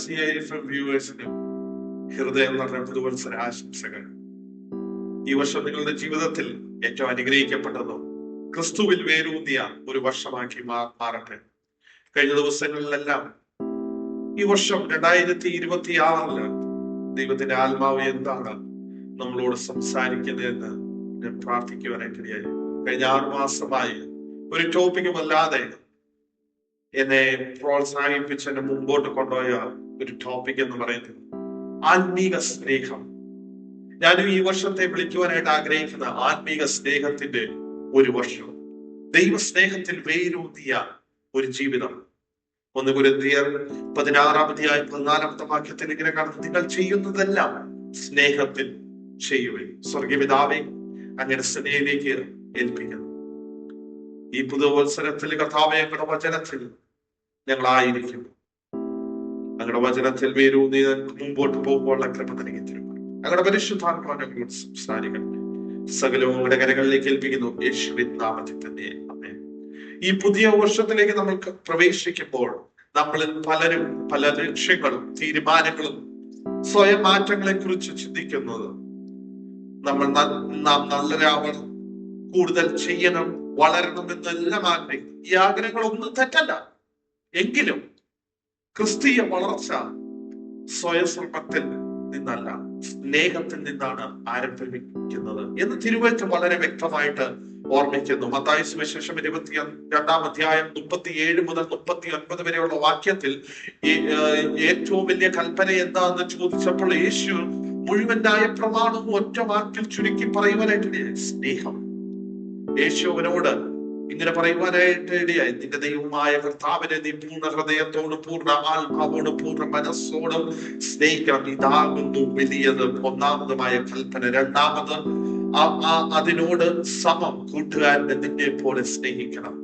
CIFM വ്യൂവേഴ്സിനും ഹൃദയം നിറഞ്ഞ പുതുവത്സര ആശംസകൾ. ഈ വർഷം നിങ്ങളുടെ ജീവിതത്തിൽ ഏറ്റവും അനുഗ്രഹിക്കപ്പെട്ടതും ക്രിസ്തുവിൽ വേരൂന്നിയ ഒരു വർഷമാക്കി മാറട്ടെ. കഴിഞ്ഞ ദിവസങ്ങളിലെല്ലാം ഈ വർഷം 2026 ദൈവത്തിന്റെ ആത്മാവ് എന്താണ് നമ്മളോട് സംസാരിക്കുന്നതെന്ന് ഞാൻ പ്രാർത്ഥിക്കുവാനായിട്ടിടയായി. കഴിഞ്ഞ 6 മാസമായി ഒരു ടോപ്പിക്കുമല്ലാതെ എന്നെ പ്രോത്സാഹിപ്പിച്ച് എന്നെ മുമ്പോട്ട് കൊണ്ടുപോയ ഒരു ടോപ്പിക് എന്ന് പറയുന്നത് ആത്മീക സ്നേഹം. ഞാനും ഈ വർഷത്തെ വിളിക്കുവാനായിട്ട് ആഗ്രഹിക്കുന്ന ആത്മീക സ്നേഹത്തിന്റെ ഒരു വർഷം, ദൈവസ്നേഹത്തിൽ വേരൂന്നിയ ഒരു ജീവിതം. 1 കൊരിന്ത്യർ 16 വാക്യത്തിൽ ഇങ്ങനെ കാണുന്നു, നിങ്ങൾ ചെയ്യുന്നതെല്ലാം സ്നേഹത്തിൽ ചെയ്യുകയും സ്വർഗപിതാവേ അങ്ങനെ സ്നേഹത്തിലേക്ക് ഏൽപ്പിക്കുന്നു. ഈ പുതുവത്സരത്തിൽ കർത്താവേ ഞങ്ങളുടെ വചനത്തിൽ ഞങ്ങളായിരിക്കും, ഞങ്ങളുടെ വചനത്തിൽ വേരൂന്നി മുമ്പോട്ട് പോകുമ്പോൾ കൃപ നൽകി തരുവാൻ ഞങ്ങളുടെ പരിശുദ്ധാത്മാവ് ഞങ്ങളോട് സംസാരിക്കണം. സകലവും ഞങ്ങളുടെ കരങ്ങളിലേക്ക് ഏൽപ്പിക്കുന്നു, യേശുവിൻ നാമത്തിൽ തന്നെ ആമേൻ. ഈ പുതിയ വർഷത്തിലേക്ക് നമ്മൾക്ക് പ്രവേശിക്കുമ്പോൾ നമ്മളിൽ പലരും പല ലക്ഷ്യങ്ങളും തീരുമാനങ്ങളും സ്വയം മാറ്റങ്ങളെ കുറിച്ച് ചിന്തിക്കുന്നത്, നാം നല്ലൊരാവണം, കൂടുതൽ ചെയ്യണം, വളരണം എന്നെല്ലാം ആഗ്രഹിക്കും. ഈ ആഗ്രഹങ്ങളൊന്നും തെറ്റല്ല, എങ്കിലും ക്രിസ്തീയ വളർച്ച സ്വയശ്രമത്തിൽ നിന്നല്ല, സ്നേഹത്തിൽ നിന്നാണ് ആരംഭിക്കുന്നത് എന്ന് തിരുവചനം വളരെ വ്യക്തമായിട്ട് ഓർമ്മിക്കുന്നു. മത്തായി സുവിശേഷം 22 അധ്യായം 37 മുതൽ 39 വരെയുള്ള വാക്യത്തിൽ ഏറ്റവും വലിയ കൽപ്പന എന്താന്ന് ചോദിച്ചപ്പോൾ യേശു മുഴുവൻ ന്യായപ്രമാണവും ഒറ്റ വാക്കിൽ ചുരുക്കി പറയുവാനായിട്ട് സ്നേഹം. യേശു അവനോട് ഇങ്ങനെ പറയുവാനായിട്ട് ഇടയായി, നിന്റെ ദൈവമായ കർത്താവിനെ നീ പൂർണ്ണ ഹൃദയത്തോടും പൂർണ്ണ ആത്മാവോടും പൂർണ്ണ മനസ്സോടും സ്നേഹിക്കണം. ഇതാകുന്നു വലിയത് ഒന്നാമതുമായ കൽപ്പന. രണ്ടാമത് അതിനോട് സമം കൂട്ടുകാരനെ നിന്നെ പോലെ സ്നേഹിക്കണം.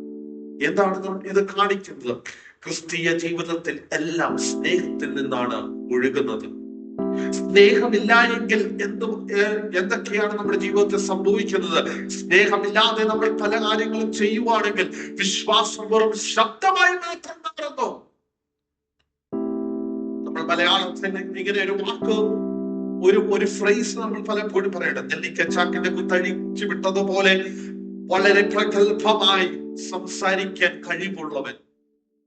എന്താണ് ഇത് കാണിക്കുന്നത്? ക്രിസ്തീയ ജീവിതത്തിൽ എല്ലാം സ്നേഹത്തിൽ നിന്നാണ് ഒഴുകുന്നത്. സ്നേഹമില്ല എങ്കിൽ എന്തൊക്കെയാണ് നമ്മുടെ ജീവിതത്തിൽ സംഭവിക്കുന്നത്? സ്നേഹമില്ലാതെ നമ്മൾ പല കാര്യങ്ങളും ചെയ്യുവാണെങ്കിൽ വിശ്വാസം വെറും ശബ്ദമായി മാത്രം മാറുന്നു. നമ്മൾ മലയാളത്തിൽ ഇങ്ങനെ ഒരു വാക്ക്, ഒരു ഫ്രേസ് നമ്മൾ പലപ്പോഴും പറയണം, നെല്ലിക്കച്ചാക്കിന്റെ കുത്തഴിച്ചു വിട്ടതുപോലെ വളരെ പ്രഗത്ഭമായി സംസാരിക്കാൻ കഴിവുള്ളവൻ.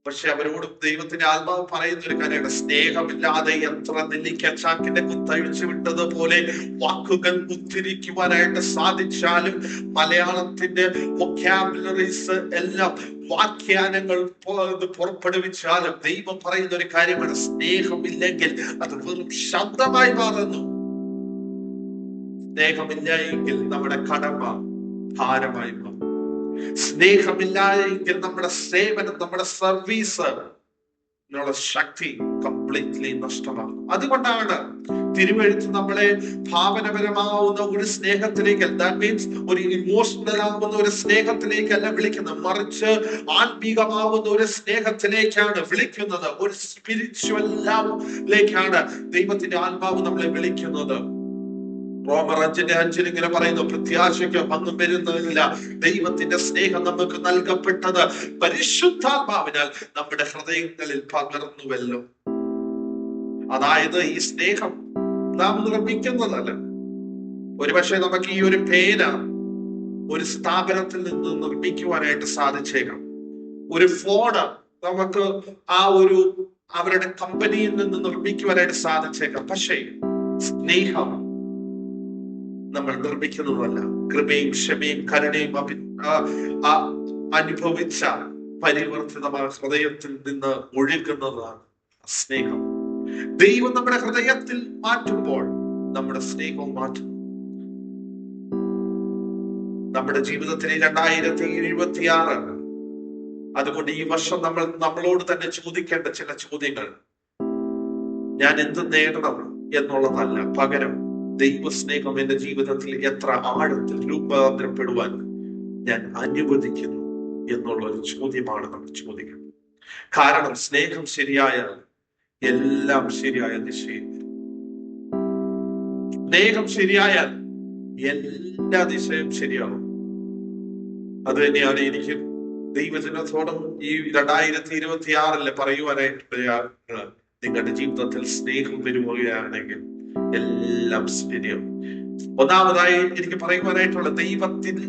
പക്ഷെ അവരോട് ദൈവത്തിന്റെ ആത്മാവ് പറയുന്ന ഒരു കാര്യമാണ്, സ്നേഹമില്ലാതെ എത്ര നെല്ലിക്കച്ചാക്കിന്റെ കുത്തഴിച്ചു വിട്ടതുപോലെ വാക്കുകൾ ഉദ്ധരിക്കുവാനായിട്ട് സാധിച്ചാലും, മലയാളത്തിന്റെ വൊക്കാബുലറീസ് എല്ലാം വ്യാഖ്യാനങ്ങൾ പുറപ്പെടുവിച്ചാലും ദൈവം പറയുന്ന ഒരു കാര്യമാണ്, സ്നേഹമില്ലെങ്കിൽ അത് വെറും ശബ്ദമായി മാറുന്നു. സ്നേഹമില്ല എങ്കിൽ നമ്മുടെ കടമ ഭാരമായി മാറും. സ്നേഹമില്ല എങ്കിൽ നമ്മുടെ സേവനം, നമ്മുടെ സർവീസ് ശക്തി കംപ്ലീറ്റ്ലി നഷ്ടമാകും. അതുകൊണ്ടാണ് തിരുവെഴുത്ത് നമ്മളെ ഭാവനപരമാവുന്ന ഒരു സ്നേഹത്തിലേക്ക്, ദാറ്റ് മീൻസ് ഒരു ഇമോഷണൽ ആവുന്ന ഒരു സ്നേഹത്തിലേക്കല്ല വിളിക്കുന്നത്, മറിച്ച് ആത്മീകമാവുന്ന ഒരു സ്നേഹത്തിലേക്കാണ് വിളിക്കുന്നത്. ഒരു സ്പിരിച്വൽ ലവിലേക്കാണ് ദൈവത്തിന്റെ ആത്മാവ് നമ്മളെ വിളിക്കുന്നത്. റോമർ 5:5 ഇങ്ങനെ പറയുന്നു, പ്രത്യാശയ്ക്ക് ഭംഗം വരുന്നില്ല, ദൈവത്തിന്റെ സ്നേഹം നമുക്ക് നൽകപ്പെട്ടത് പരിശുദ്ധാത്മാവിനാൽ നമ്മുടെ ഹൃദയങ്ങളിൽ പകർന്നുവല്ലോ. അതായത് ഈ സ്നേഹം നാം നിർമ്മിക്കുന്നതല്ല. ഒരുപക്ഷെ നമുക്ക് ഈ ഒരു പേന ഒരു സ്ഥാപനത്തിൽ നിന്ന് നിർമ്മിക്കുവാനായിട്ട് സാധിച്ചേക്കാം. ഒരു ഫോണ് നമുക്ക് അവരുടെ കമ്പനിയിൽ നിന്ന് നിർമ്മിക്കുവാനായിട്ട് സാധിച്ചേക്കാം. പക്ഷേ സ്നേഹം നമ്മൾ നിർമ്മിക്കുന്നതല്ല. കൃപയും ക്ഷമയും കരുണയും അനുഭവിച്ച പരിവർത്തിതമായ ഹൃദയത്തിൽ നിന്ന് ഒഴുകുന്നതാണ് സ്നേഹം. ദൈവം നമ്മുടെ ഹൃദയത്തിൽ മാറ്റുമ്പോൾ നമ്മുടെ സ്നേഹവും മാറ്റും. നമ്മുടെ ജീവിതത്തിലെ 2026, അതുകൊണ്ട് ഈ വർഷം നമ്മളോട് തന്നെ ചോദിക്കേണ്ട ചില ചോദ്യങ്ങൾ, ഞാൻ എന്ത് നേടണം എന്നുള്ളതല്ല, പകരം ദൈവസ്നേഹം എന്റെ ജീവിതത്തിൽ എത്ര ആഴത്തിൽ രൂപാന്തരപ്പെടുവാൻ ഞാൻ അനുവദിക്കുന്നു എന്നുള്ള ഒരു ചോദ്യമാണ് നമ്മൾ ചോദിക്കുന്നത്. കാരണം സ്നേഹം ശരിയായാൽ എല്ലാം ശരിയായ ദിശയിൽ, സ്നേഹം ശരിയായാൽ എല്ലാ ദിശയും ശരിയാവും. അത് തന്നെയാണ് എനിക്ക് ദൈവജനത്തോടും ഈ 2026 പറയുവാനായിട്ട് നിങ്ങളുടെ ജീവിതത്തിൽ സ്നേഹം വരുകയാണെങ്കിൽ എല്ലാം ശരിയാവും. ഒന്നാമതായി എനിക്ക് പറയുവാനായിട്ടുള്ള, ദൈവത്തിന്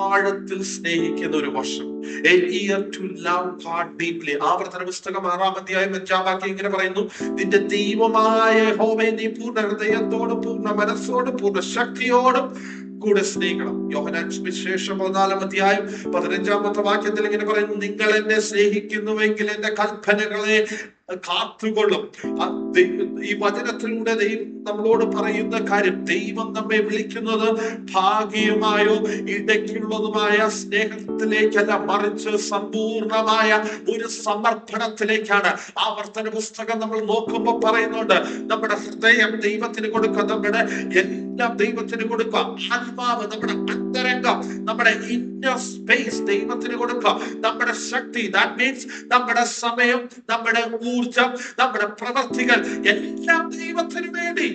ആഴത്തിൽ സ്നേഹിക്കുന്ന ഒരു വർഷം. A year to love God deeply. ആവർത്തന പുസ്തകം 6-ാം അധ്യായം 5-ാം വാക്യം ഇങ്ങനെ പറയുന്നു, നിന്റെ ദൈവമായ യഹോവയെ നീ പൂർണ്ണ ഹൃദയത്തോടും പൂർണ്ണ മനസ്സോടും പൂർണ്ണ ശക്തിയോടും കൂടെ സ്നേഹിക്കണം. യോഹന്നാൻ സുവിശേഷം 14-ാം അധ്യായം 15-ാമത്തെ വാക്യത്തിൽ ഇങ്ങനെ പറയുന്നു, നിങ്ങൾ എന്നെ സ്നേഹിക്കുന്നുവെങ്കിൽ എന്റെ കൽപ്പനകളെ കാത്തുകൊള്ളും. ഈ വചനത്തിലൂടെ ദൈവം നമ്മളോട് പറയുന്ന കാര്യം, ദൈവം നമ്മെ വിളിക്കുന്നത് ഭാഗികമായോ ഇടയ്ക്കുള്ളതുമായ സ്നേഹത്തിലേക്കല്ല, മറിച്ച് സമ്പൂർണമായ ഒരു സമർപ്പണത്തിലേക്കാണ്. ആവർത്തന പുസ്തകം നമ്മൾ നോക്കുമ്പോൾ പറയുന്നുണ്ട്, നമ്മുടെ ഹൃദയം ദൈവത്തിന് കൊടുക്കുക, നമ്മുടെ എല്ലാം ദൈവത്തിന് കൊടുക്കുക, ആത്മാവ്, നമ്മുടെ അന്തരംഗം, നമ്മുടെ ഇന്നർ സ്പേസ് ദൈവത്തിന് കൊടുക്കുക, നമ്മുടെ ശക്തി, ദാറ്റ് മീൻസ് നമ്മുടെ സമയം, നമ്മുടെ ഊർജം, നമ്മുടെ പ്രവർത്തികൾ എല്ലാം ദൈവത്തിന് വേണ്ടി.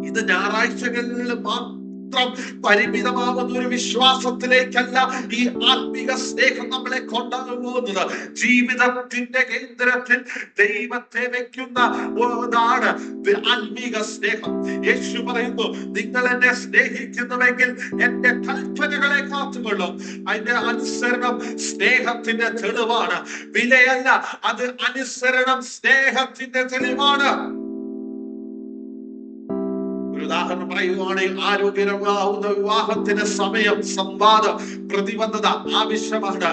ഇത് ഞായറാഴ്ചകളിൽ മാത്രം പരിമിതമാകുന്ന ഒരു വിശ്വാസത്തിലേക്കല്ല ഈ ആത്മീക സ്നേഹം നമ്മളെ കൊണ്ടുപോകുന്നത്. ജീവിതത്തിന്റെ കേന്ദ്രത്തിൽ ദൈവത്തെ വെക്കുന്ന ഒന്നാണ് ആത്മീക സ്നേഹം. യേശു പറയുന്നു, നിങ്ങൾ എന്നെ സ്നേഹിക്കുന്നുവെങ്കിൽ എന്റെ കൽപ്പനകളെ കാത്തുകൊള്ളും. അതിന്റെ അനുസരണം സ്നേഹത്തിന്റെ തെളിവാണ്, വിലയല്ല. അത് അനുസരണം സ്നേഹത്തിന്റെ തെളിവാണ്. ഉദാഹരണം പറയുവാണെങ്കിൽ, ആരോഗ്യകരമാവുന്ന വിവാഹത്തിന് സമയം, സംവാദം, പ്രതിബദ്ധത ആവശ്യമാണ്.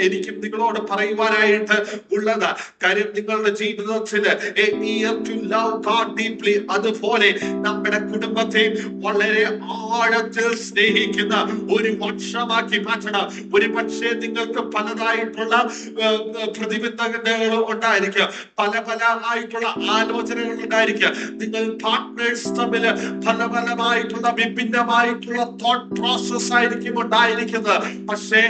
എനിക്കും നിങ്ങളോട് പറയുവാനായിട്ട് ഉള്ളത് കാര്യം, നിങ്ങളുടെ ജീവിതത്തിൽ അതുപോലെ നമ്മുടെ കുടുംബത്തെ വളരെ ആഴത്തിൽ സ്നേഹിക്കുന്ന ഒരു വർഷമാക്കി മാറ്റണം. ഒരു പക്ഷേ നിങ്ങൾക്ക് പലതായിട്ടുള്ള പ്രതിബദ്ധതകൾ ഉണ്ടായിരിക്കുക, പല ആയിട്ടുള്ള ആലോചനകൾ ഉണ്ടായിരിക്കുക. നിങ്ങൾ പാർട്ട്നേഴ്സ് തമ്മിൽ പലമായിട്ടുള്ള വിഭിന്നമായിട്ടുള്ള തോട്ട് പ്രോസസ് ആയിരിക്കും ഉണ്ടായിരിക്കുന്നത്. പക്ഷേ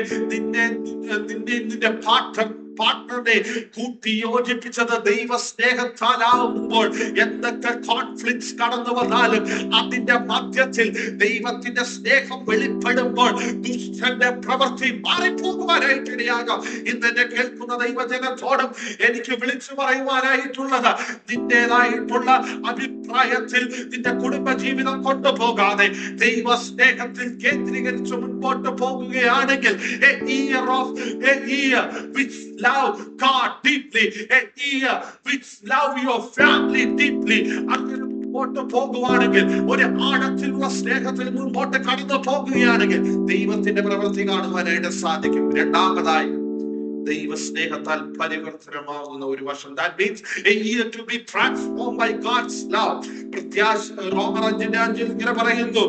നിന്റെ പാർട്ട്ണറെ കൂട്ടി യോജിപ്പിച്ചത് ദൈവ സ്നേഹത്താലാവുമ്പോൾ എന്തൊക്കെ കോൺഫ്ലിക്ട്സ് കടന്നു വന്നാലും അതിന്റെ മധ്യത്തിൽ ദൈവത്തിന്റെ സ്നേഹം വെളിപ്പെടുമ്പോൾ ദുഷ്ടന്റെ പ്രവൃത്തി മാറിപ്പോകുവാനായിട്ട് ഇടയാകാം. ഇന്നെന്നെ കേൾക്കുന്ന ദൈവജനത്തോടും എനിക്ക് വിളിച്ചു പറയുവാനായിട്ടുള്ളത്, നിന്റേതായിട്ടുള്ള അഭിപ്രായത്തിൽ നിന്റെ കുടുംബ ജീവിതം കൊണ്ടുപോകാതെ ദൈവ സ്നേഹത്തിൽ കേന്ദ്രീകരിച്ച് മുൻപോട്ട് പോകുകയാണെങ്കിൽ, a year which love God deeply, a year which love your family deeply, അങ്ങനെ മുൻപോട്ട് പോകുവാണെങ്കിൽ, ഒരു ആഴത്തിലുള്ള സ്നേഹത്തിൽ മുൻപോട്ട് കടന്നു പോകുകയാണെങ്കിൽ ദൈവത്തിന്റെ പ്രവൃത്തി കാണുവാനായിട്ട് സാധിക്കും. രണ്ടാമതായി, ദൈവ സ്നേഹത്താൽ പരിവർത്തനമാകുന്ന ഒരു വർഷം. That means a year to be transformed by God's love. റോമർ 5:5 ഇങ്ങനെ പറയുന്നു,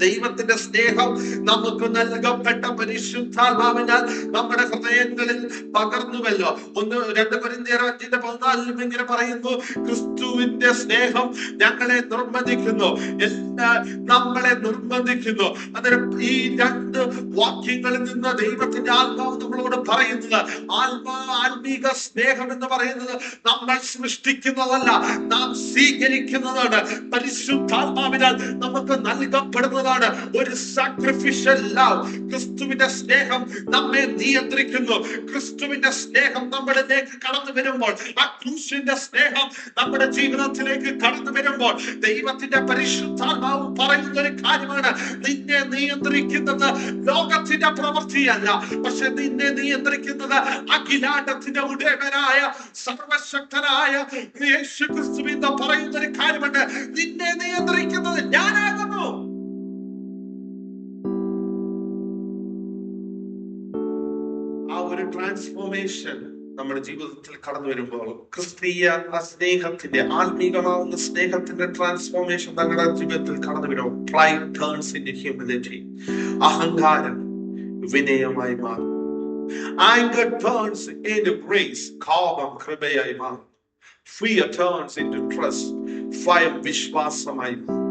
ദൈവത്തിന്റെ സ്നേഹം നമുക്ക് നൽകപ്പെട്ട പരിശുദ്ധാത്മാവിനാൽ നമ്മുടെ ഹൃദയങ്ങളിൽ പകർന്നുവല്ലോ. 2 കൊരിന്ത്യർ 5:14 ഇങ്ങനെ പറയുന്നു, ക്രിസ്തുവിന്റെ സ്നേഹം ഞങ്ങളെ നിർബന്ധിക്കുന്നു, നമ്മളെ നിർബന്ധിക്കുന്നു. അന്നേരം ഈ 2 വാക്യങ്ങളിൽ നിന്ന് ദൈവത്തിന്റെ ആത്മാവ് നമ്മളോട് പറയുന്നത്, ആത്മീക സ്നേഹം എന്ന് പറയുന്നത് നമ്മൾ സൃഷ്ടിക്കുന്നതല്ല, നാം സ്വീകരിക്കുന്നതാണ്. പരിശുദ്ധാത്മാവിനാൽ നമുക്ക് നൽകപ്പെടുന്നത് ഒരു സാക്രിഫിഷ്യൽ ലവ്. ക്രിസ്തുവിന്റെ സ്നേഹം നമ്മെ നിയന്ത്രിക്കുന്നു. ക്രിസ്തുവിന്റെ സ്നേഹം നമ്മളിലേക്ക് കടന്നു വരുമ്പോൾ, ആ ക്രൂശിന്റെ സ്നേഹം നമ്മുടെ ജീവിതത്തിലേക്ക് കടന്നു വരുമ്പോൾ, ദൈവത്തിന്റെ പരിശുദ്ധാത്മാവ് പറയുന്ന ഒരു കാര്യമാണ്, നിന്നെ നിയന്ത്രിക്കുന്നത് ലോകത്തിന്റെ പ്രവൃത്തിയല്ല, പക്ഷെ നിന്നെ നിയന്ത്രിക്കുന്നത് അഖിലാണ്ടത്തിന്റെ ഉടയവനായ സർവശക്തനായ യേശു ക്രിസ്തു എന്ന് പറയുന്ന ഒരു കാര്യമുണ്ട്. നിന്നെ നിയന്ത്രിക്കുന്നത് ഞാനാകുന്നു. ഒരു ട്രാൻസ്ഫോർമേഷൻ നമ്മുടെ ജീവിതത്തിൽ കടന്നു വരുമ്പോൾ, ക്രിസ്തീയ സ്നേഹത്തിന്റെ, ആത്മീകമാവുന്ന സ്നേഹത്തിന്റെ ട്രാൻസ്ഫോർമേഷൻ നമ്മുടെ ജീവിതത്തിൽ കടന്നു വരുമ്പോൾ, pride turns into humility. അഹങ്കാരം വിനയമായി മാറും. Anger turns into grace. കോപം കൃപയായി മാറും. Fear turns into trust. ഭയം വിശ്വാസമായി മാറും.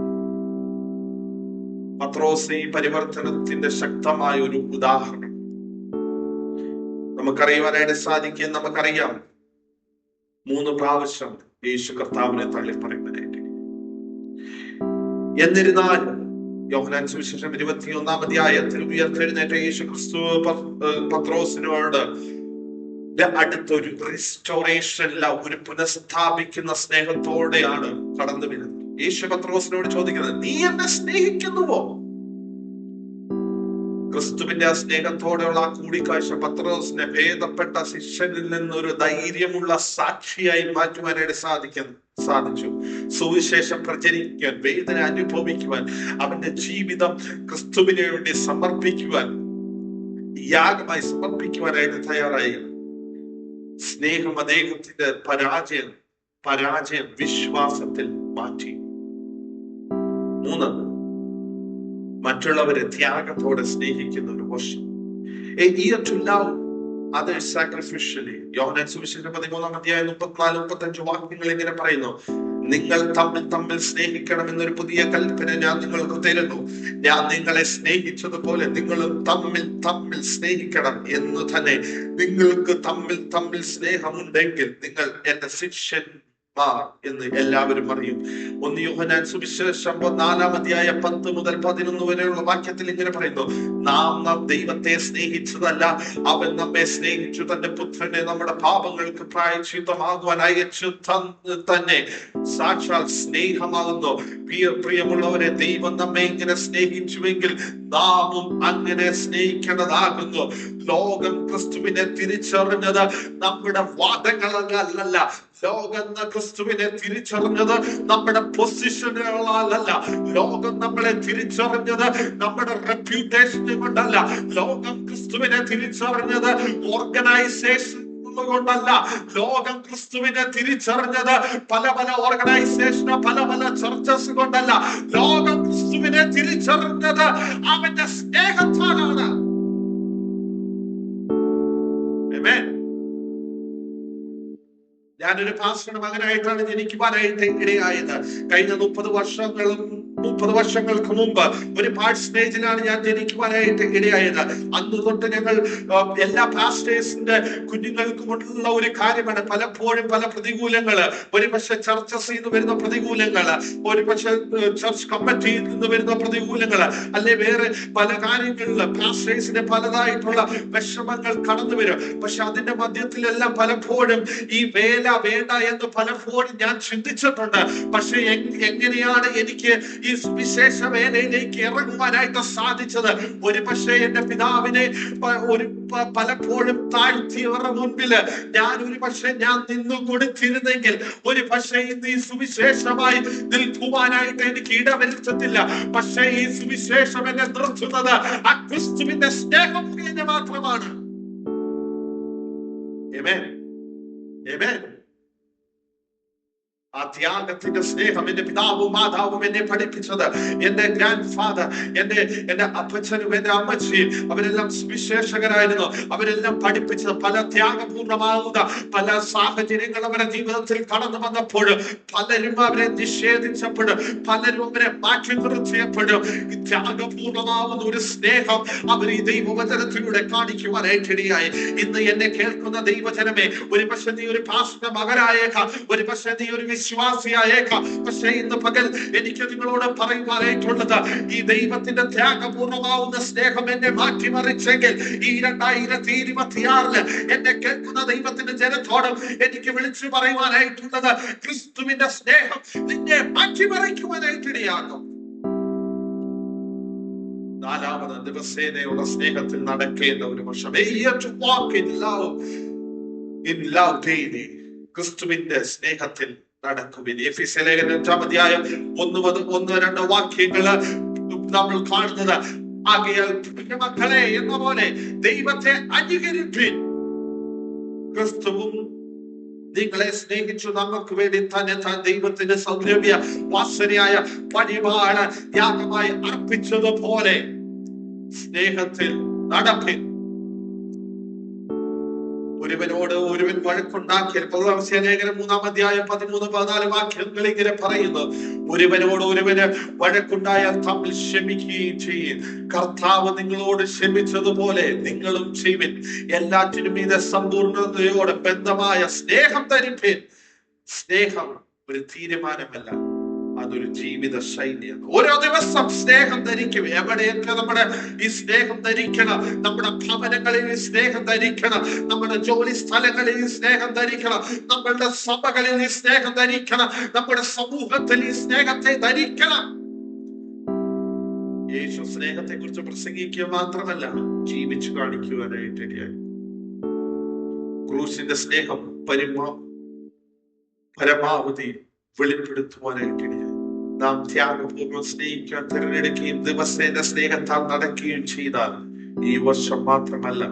പത്രോസ് ഈ പരിവർത്തനത്തിന്റെ ശക്തമായ ഒരു ഉദാഹരണം നമുക്കറിയുവാനായിട്ട് സാധിക്കും. നമുക്കറിയാം, 3 പ്രാവശ്യം യേശു കർത്താവിനെ തള്ളി പറയുന്നതായിട്ട്. എന്നിരുന്നാലും യോഹന്നാൻ സുവിശേഷം 21-ാം അധ്യായത്തിൽ ഉയർത്തെഴുന്നേറ്റ യേശു ക്രിസ്തു പത്രോസിനോട് അടുത്തൊരു റിസ്റ്റോറേഷനില, ഒരു പുനഃസ്ഥാപിക്കുന്ന സ്നേഹത്തോടെയാണ് കടന്നു വരുന്നത്. യേശു പത്രോസിനോട് ചോദിക്കുന്നത്, നീ എന്നെ സ്നേഹിക്കുന്നുവോ? ക്രിസ്തുവിന്റെ ആ സ്നേഹത്തോടെയുള്ള ആ കൂടിക്കാഴ്ച പത്രോസിനെ ഭേദപ്പെട്ട ശിഷ്യനിൽ നിന്ന് ഒരു ധൈര്യമുള്ള സാക്ഷിയായി മാറ്റുവാനായിട്ട് സാധിച്ചു. സുവിശേഷം പ്രചരിക്കാൻ, വേദന അനുഭവിക്കുവാൻ, അവന്റെ ജീവിതം ക്രിസ്തുവിന് വേണ്ടി സമർപ്പിക്കുവാൻ, യാഗമായി സമർപ്പിക്കുവാനായിട്ട് തയ്യാറായി. സ്നേഹം അദ്ദേഹത്തിന്റെ പരാജയം വിശ്വാസത്തിൽ മാറ്റി. 3, മറ്റുള്ളവരെ ത്യാഗത്തോടെ സ്നേഹിക്കുന്ന ഒരു വർഷം. A year to love others sacrificially. യോഹന്നാൻ സുവിശേഷം 13-ാം അധ്യായം 34-35 വാക്യങ്ങൾ ഇങ്ങനെ പറയുന്നു, നിങ്ങൾ തമ്മിൽ സ്നേഹിക്കണം എന്നൊരു പുതിയ കൽപ്പന ഞാൻ നിങ്ങൾക്ക് തരുന്നു. ഞാൻ നിങ്ങളെ സ്നേഹിച്ചതുപോലെ നിങ്ങളും തമ്മിൽ സ്നേഹിക്കണം എന്ന് തന്നെ. നിങ്ങൾക്ക് തമ്മിൽ സ്നേഹമുണ്ടെങ്കിൽ നിങ്ങൾ എന്റെ ശിഷ്യൻ എന്ന് എല്ലാവരും അറിയും. 1 യോഹന്നാൻ സുവിശേഷം 4-ാം അധ്യായം 10 മുതൽ 11 വരെയുള്ള വാക്യത്തിൽ ഇങ്ങനെ പറയുന്നു, നാം ദൈവത്തെ സ്നേഹിച്ചതല്ല, അവൻ നമ്മെ സ്നേഹിച്ചു, തന്റെ പുത്രനെ നമ്മുടെ പാപങ്ങൾക്ക് പ്രായശ്ചിത്തമാകുവാൻ അയച്ചു തന്നെ. സാക്ഷാൽ സ്നേഹമാകുന്നു. പ്രിയമുള്ളവരെ, ദൈവം നമ്മെ ഇങ്ങനെ സ്നേഹിച്ചുവെങ്കിൽ നാമും അങ്ങനെ സ്നേഹിക്കേണ്ടതാകുന്നു. ലോകം ക്രിസ്തുവിനെ തിരിച്ചറിഞ്ഞത് നമ്മുടെ വാദങ്ങളല്ല. ലോകം ക്രിസ്തുവിനെ തിരിച്ചറിഞ്ഞത് നമ്മുടെ പൊസിഷനുകളാലല്ല. ലോകം നമ്മളെ തിരിച്ചറിഞ്ഞത് നമ്മുടെ റെപ്യൂട്ടേഷൻ കൊണ്ടല്ല. ലോകം ക്രിസ്തുവിനെ തിരിച്ചറിഞ്ഞത് ഓർഗനൈസേഷൻ കൊണ്ടല്ല. ലോകം ക്രിസ്തുവിനെ തിരിച്ചറിഞ്ഞത് പല ഓർഗനൈസേഷനോ പല ചർച്ചസ് കൊണ്ടല്ല. ലോകം ക്രിസ്തുവിനെ തിരിച്ചറിഞ്ഞത് അവന്റെ സ്നേഹത്താലാണ്. ഞാനൊരു പാസ്റ്ററുടെ മകനായിട്ടാണ് ജനിക്കുവാനായിട്ട് ഇടയായത്. കഴിഞ്ഞ 30 വർഷങ്ങൾക്ക് മുമ്പ് ഒരു പാഴ്സനേജിലാണ് ഞാൻ ജനിക്കുവാനായിട്ട് ഇടയായത്. അന്ന് തൊട്ട് ഞങ്ങൾ എല്ലാ പാസ്റ്റേഴ്സിന്റെ കുഞ്ഞുങ്ങൾക്കുമുള്ള ഒരു കാര്യമാണ്, പലപ്പോഴും പല പ്രതികൂലങ്ങള്, ഒരുപക്ഷെ ചർച്ചസിൽ നിന്ന് വരുന്ന പ്രതികൂലങ്ങള്, ഒരുപക്ഷെ ചർച്ച് കമ്മിറ്റിയിൽ നിന്ന് വരുന്ന പ്രതികൂലങ്ങള്, അല്ലെ വേറെ പല കാര്യങ്ങളില് പാസ്റ്റേഴ്സിന് പലതായിട്ടുള്ള വിഷമങ്ങൾ കടന്നു വരും. പക്ഷെ അതിന്റെ മധ്യത്തിലെല്ലാം പലപ്പോഴും ഈ വേല വേണ്ട എന്ന് പലപ്പോഴും ഞാൻ ചിന്തിച്ചിട്ടുണ്ട്. പക്ഷെ എങ്ങനെയാണ് എനിക്ക് ഈ സുവിശേഷ വേലയിലേക്ക് ഇറങ്ങുവാനായിട്ട് സാധിച്ചത്? ഒരു പക്ഷേ എന്റെ പിതാവിനെ പലപ്പോഴും താഴ്ത്തിയവരുടെ മുൻപില് ഞാൻ നിന്നു കൊടുത്തിരുന്നെങ്കിൽ ഒരു പക്ഷേ ഇന്ന് ഈ സുവിശേഷമായി നിൽക്കുവാനായിട്ട് എനിക്ക് ഇടവരുത്തത്തില്ല. പക്ഷേ ഈ സുവിശേഷം എന്നെ നിർത്തുന്നത് ആ ക്രിസ്തുവിന്റെ സ്നേഹം മാത്രമാണ്. ആമേൻ, ആമേൻ. ആ ത്യാഗത്തിന്റെ സ്നേഹം എന്റെ പിതാവും മാതാവും എന്നെ പഠിപ്പിച്ചത്, എന്റെ ഗ്രാൻഡ് ഫാദർ, എന്റെ അപ്പച്ചനും എന്റെ അമ്മച്ചിയും, അവരെല്ലാം സുവിശേഷകരായിരുന്നു. അവരെല്ലാം പഠിപ്പിച്ചത് പല ത്യാഗപൂർണമാകുന്ന പല സാഹചര്യങ്ങൾ അവരുടെ ജീവിതത്തിൽ കടന്നു വന്നപ്പോഴും പലരും അവരെ നിഷേധിച്ചപ്പോഴും പലരും അവരെ മാറ്റി നിർത്തിയപ്പോഴും ഈ ത്യാഗപൂർണമാകുന്ന ഒരു സ്നേഹം അവർ ഈ ദൈവവചനത്തിലൂടെ കാണിക്കുവാനായിട്ടിടയായി. ഇന്ന് എന്നെ കേൾക്കുന്ന ദൈവജനമേ, ഒരു പക്ഷേ നീ ഒരു പാസ്റ്ററുടെ മകനായേക്കാം, ഒരു പക്ഷേ നീ ഒരു വിശ്വാസിയായേക്കാം. പക്ഷേ ഇന്ന് പകൽ എനിക്ക് നിങ്ങളോട് പറയുവാനായിട്ടുള്ളത്, ഈ ദൈവത്തിന്റെ ത്യാഗപൂർണമാവുന്ന സ്നേഹം എന്നെ മാറ്റിമറിച്ചെങ്കിൽ ഈ 2026 എന്നെ കേൾക്കുന്ന ദൈവത്തിന്റെ ജനത്തോടും എനിക്ക് വിളിച്ചു പറയുവാനായിട്ടുള്ളത്, ക്രിസ്തുവിന്റെ സ്നേഹം നിന്നെ മാറ്റിമറിക്കുവാനായിട്ടിടയാകും. 4ാമത് ദിവസേനയുള്ള സ്നേഹത്തിൽ നടക്കേണ്ട ഒരു വർഷം. ക്രിസ്തുവിന്റെ സ്നേഹത്തിൽ നടക്കുവിൻ. എഫെസ്യ ലേഖനം 5-ാം അധ്യായം 1-2 വാക്യങ്ങള് നമ്മൾ കാണുന്നത്, ആകയാൽ മക്കളെ എന്ന പോലെ ദൈവത്തെ അനുകരിപ്പിൻ. ക്രിസ്തുവും നിങ്ങളെ സ്നേഹിച്ചു നമുക്ക് വേണ്ടി തന്നെ താൻ ദൈവത്തിന്റെ സൗരഭ്യ വാസനയായ പരിപാല യാഗമായി അർപ്പിച്ചതുപോലെ സ്നേഹത്തിൽ നടപ്പിൻ. ഒരുവനോട് ഒരുവൻ വഴക്കുണ്ടാക്കിയാൽ, ലേഖനം 3-ാം അധ്യായം 13-14 വാക്യങ്ങൾ ഇങ്ങനെ പറയുന്നു, ഒരുവനോട് ഒരുവന് വഴക്കുണ്ടായാൽ തമ്മിൽ ക്ഷമിക്കുകയും ചെയ്യും. കർത്താവ് നിങ്ങളോട് ക്ഷമിച്ചതുപോലെ നിങ്ങളും ചെയ്യുവിൻ. എല്ലാറ്റിനും ഇത് സമ്പൂർണതയോടെ ബന്ധമായ സ്നേഹം ധരിപ്പിൻ. സ്നേഹം ഒരു തീരുമാനമല്ല, അതൊരു ജീവിത ശൈലിയാണ്. ഓരോ ദിവസം സ്നേഹം ധരിക്കും. എവിടെയൊക്കെ നമ്മുടെ ഈ സ്നേഹം ധരിക്കണം. നമ്മുടെ ഭവനങ്ങളിൽ ഈ സ്നേഹം ധരിക്കണം, നമ്മുടെ ജോലി സ്ഥലങ്ങളിൽ ഈ സ്നേഹം ധരിക്കണം, നമ്മളുടെ സഭകളിൽ ഈ സ്നേഹം ധരിക്കണം, നമ്മുടെ സമൂഹത്തിൽ ഈ സ്നേഹത്തെ ധരിക്കണം. യേശു സ്നേഹത്തെ കുറിച്ച് പ്രസംഗിക്കുക മാത്രമല്ല, ജീവിച്ചു കാണിക്കുവാനായിട്ട് ഇടയായി. ക്രൂശിന്റെ സ്നേഹം പരമാവധി വെളിപ്പെടുത്തുവാനായിട്ട് ഇടയായി. നാം ത്യാഗപൂർവ്വം സ്നേഹിക്കാൻ തിരഞ്ഞെടുക്കുകയും ദിവസേന സ്നേഹത്താൽ നടക്കുകയും ചെയ്താൽ ഈ വർഷം മാത്രമല്ല,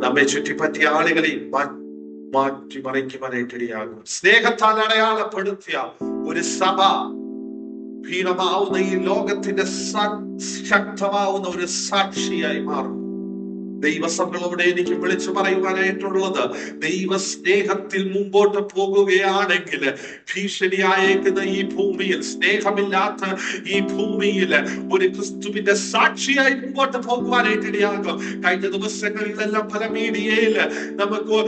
നമ്മെ ചുറ്റിപ്പറ്റിയ ആളുകളെ മാറ്റിമറിക്കുവാനായിട്ട് ഇടയാകും. സ്നേഹത്താൽ അടയാളപ്പെടുത്തിയ ഒരു സഭ ഭീണമാവുന്ന ഈ ലോകത്തിന്റെ ശക്തമാവുന്ന ഒരു സാക്ഷിയായി മാറും. ദൈവസഭകളോട് എനിക്ക് വിളിച്ചു പറയുവാനായിട്ടുള്ളത്, ദൈവ സ്നേഹത്തിൽ മുമ്പോട്ട് പോകുകയാണെങ്കിൽ ഭീഷണിയായേക്കുന്ന ഈ ഭൂമിയിൽ, സ്നേഹമില്ലാത്ത ഈ ഭൂമിയിൽ ഒരു ക്രിസ്തുവിന്റെ സാക്ഷിയായി മുമ്പോട്ട് പോകുവാനായിട്ട് ഇടയാകും. കഴിഞ്ഞ ദിവസങ്ങളിലെല്ലാം പല മീഡിയയിൽ നമുക്ക്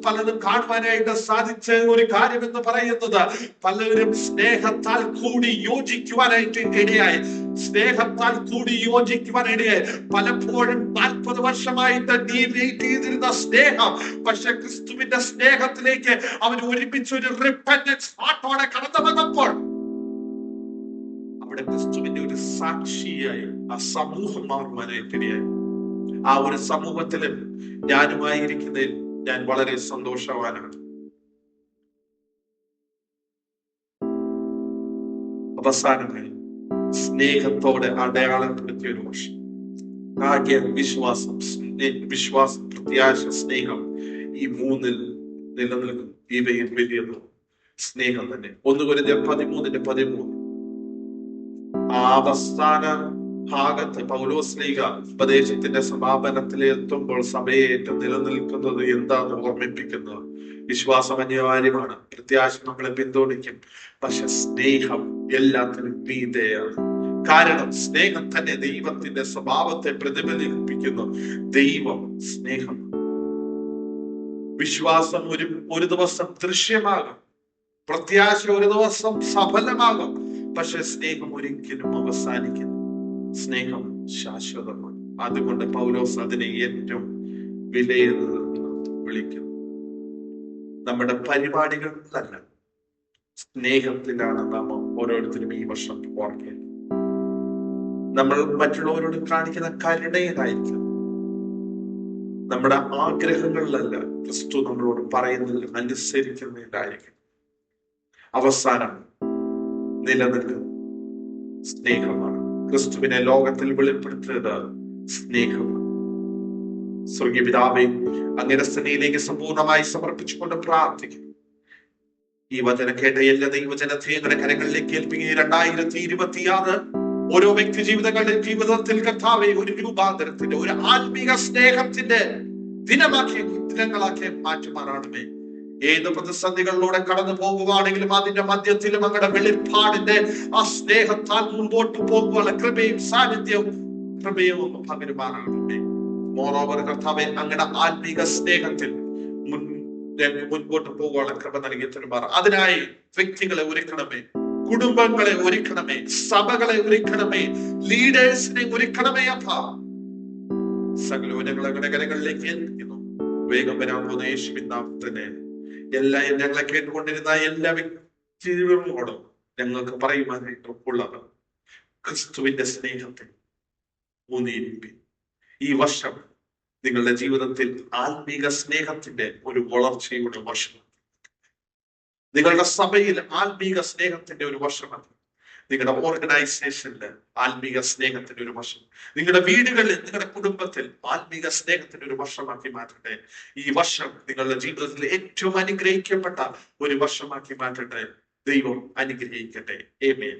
പലതും കാണുവാനായിട്ട് സാധിച്ച ഒരു കാര്യം എന്ന് പറയുന്നത്, പലരും സ്നേഹത്താൽ കൂടി യോജിക്കുവാനായിട്ട് ഇടയായി. സ്നേഹത്താൽ കൂടി യോജിക്കുവാനിടയായി. പലപ്പോഴും 40 വർഷമായിട്ട് നീ വെയിറ്റ് ചെയ്തിരുന്ന സ്നേഹം, പക്ഷെ ക്രിസ്തുവിന്റെ സ്നേഹത്തിലേക്ക് അവർ ഒരുമിച്ച് ഒരു റിപ്പന്റൻസ് ഹാർട്ടോടെ കടന്നു വന്നപ്പോൾ അവിടെ ക്രിസ്തുവിന്റെ ഒരു സാക്ഷിയായി ആ സമൂഹം മാറുവാനായിട്ടിടയായി. ആ ഒരു സമൂഹത്തിൽ ഞാനുമായിരിക്കുന്നതിൽ ഞാൻ വളരെ സന്തോഷവാനാണ്. അവസാനമായി സ്നേഹത്തോടെ അടയാളപ്പെടുത്തിയ ഒരു വർഷം. ആകെ വിശ്വാസം, പ്രത്യാശ, സ്നേഹം, ഈ മൂന്നിൽ നിലനിൽക്കും. ഇവയിൽ വലിയത് സ്നേഹം തന്നെ. 1 കൊരിന്ത്യർ 13:13. ആ അവസാന ഭാഗത്ത് പൗലോസ്ലീഹ ഉപദേശത്തിന്റെ സമാപനത്തിൽ എത്തുമ്പോൾ സഭയെ ഏറ്റവും നിലനിൽക്കുന്നത് എന്താന്ന് ഓർമ്മിപ്പിക്കുന്നത്, വിശ്വാസം അനിവാര്യമാണ്, പ്രത്യാശ നമ്മളെ പിന്തുണയ്ക്കും, പക്ഷെ സ്നേഹം എല്ലാത്തിനും മീതെയാണ്. കാരണം സ്നേഹം തന്നെ ദൈവത്തിന്റെ സ്വഭാവത്തെ പ്രതിഫലിപ്പിക്കുന്നു. ദൈവം സ്നേഹം. വിശ്വാസം ഒരു ദിവസം ദൃശ്യമാകും, പ്രത്യാശ ഒരു ദിവസം സഫലമാകും, പക്ഷെ സ്നേഹം ഒരിക്കലും അവസാനിക്കുന്നു. സ്നേഹം ശാശ്വതമാണ്. അതുകൊണ്ട് പൗലോസ് അതിനെ ഏറ്റവും വിലയേറിയതെന്ന് വിളിക്കുന്നു. നമ്മുടെ പരിപാടികളിലല്ല, സ്നേഹത്തിലാണ് നാം ഓരോരുത്തരും ഈ വർഷം ഓർക്കേണ്ടത്. നമ്മൾ മറ്റുള്ളവരോട് കാണിക്കുന്ന കരുണയിലായിരിക്കും. നമ്മുടെ ആഗ്രഹങ്ങളിലല്ല, ക്രിസ്തു നമ്മളോട് പറയുന്നതിൽ അനുസരിക്കുന്നതിലായിരിക്കും. അവസാനം നിലനിൽക്കുന്നത് സ്നേഹമാണ്. ക്രിസ്തുവിനെ ലോകത്തിൽ വെളിപ്പെടുത്തിയത് സ്നേഹമാണ്. സ്വർഗീയ പിതാവേ, അങ്ങയുടെ സ്നേഹത്തിലേക്ക് സമ്പൂർണമായി സമർപ്പിച്ചുകൊണ്ട് പ്രാർത്ഥിക്കും. ഈ വചനം കേട്ട എല്ലാ ദൈവജനത്തെ അങ്ങയുടെ കരങ്ങളിലേക്ക് ഏൽപ്പിക്കുകയും 2026 ഓരോ വ്യക്തി ജീവിതത്തിൽ കർത്താവേ ഒരു രൂപാന്തരത്തിന്റെ, ഒരു ആത്മീക സ്നേഹത്തിന്റെ ദിനങ്ങളാക്കി മാറ്റുമാറാണമേ. ഏത് പ്രതിസന്ധികളിലൂടെ കടന്നു പോകുവാണെങ്കിലും അതിന്റെ മധ്യത്തിലും അങ്ങയുടെ വെളിപ്പാടിന്റെ ആ സ്നേഹത്താൽ മുമ്പോട്ട് പോകുവാനുള്ള കൃപയും സാന്നിധ്യവും പകരുമാറാണമേ. മോറോവർ കർത്താവേ, അങ്ങയുടെ ആത്മീക സ്നേഹത്തിൽ മുൻപോട്ട് പോകുവാനുള്ള കൃപ നൽകി തരുമാറ. അതിനായി വ്യക്തികളെ ഒരുക്കണമേ, കുടുംബങ്ങളെ ഒരുക്കണമേ, സഭകളെ ഒരുക്കണമേ, ലീഡേഴ്സിനെ ഒരുക്കണമേ. അപ്പ സകലവും ഞങ്ങളുടെ കരങ്ങളിലേക്ക് ഏൽപ്പിക്കുന്നു. വേഗം വരാൻ പോകുന്ന യേശുവിൻ നാമത്തിൽ ഞങ്ങളെ കേട്ടുകൊണ്ടിരുന്ന എല്ലാ വ്യക്തികളോടും ഞങ്ങൾക്ക് പറയുവാനായിട്ട് ഉള്ളത്, ക്രിസ്തുവിന്റെ സ്നേഹത്തിൽ ഊന്നിയിരിപ്പിൻ. ഈ വർഷം നിങ്ങളുടെ ജീവിതത്തിൽ ആത്മീക സ്നേഹത്തിന്റെ ഒരു വളർച്ചയുടെ വർഷം. നിങ്ങളുടെ സഭയിൽ ആത്മീക സ്നേഹത്തിന്റെ ഒരു വർഷമാണ്. നിങ്ങളുടെ ഓർഗനൈസേഷനില് ആത്മീക സ്നേഹത്തിന്റെ ഒരു വർഷം. നിങ്ങളുടെ വീടുകളിൽ, നിങ്ങളുടെ കുടുംബത്തിൽ ആത്മീക സ്നേഹത്തിന്റെ ഒരു വർഷമാക്കി മാറ്റട്ടെ. ഈ വർഷം നിങ്ങളുടെ ജീവിതത്തിൽ ഏറ്റവും അനുഗ്രഹിക്കപ്പെട്ട ഒരു വർഷമാക്കി മാറ്റട്ടെ. ദൈവം അനുഗ്രഹിക്കട്ടെ. ആമേൻ.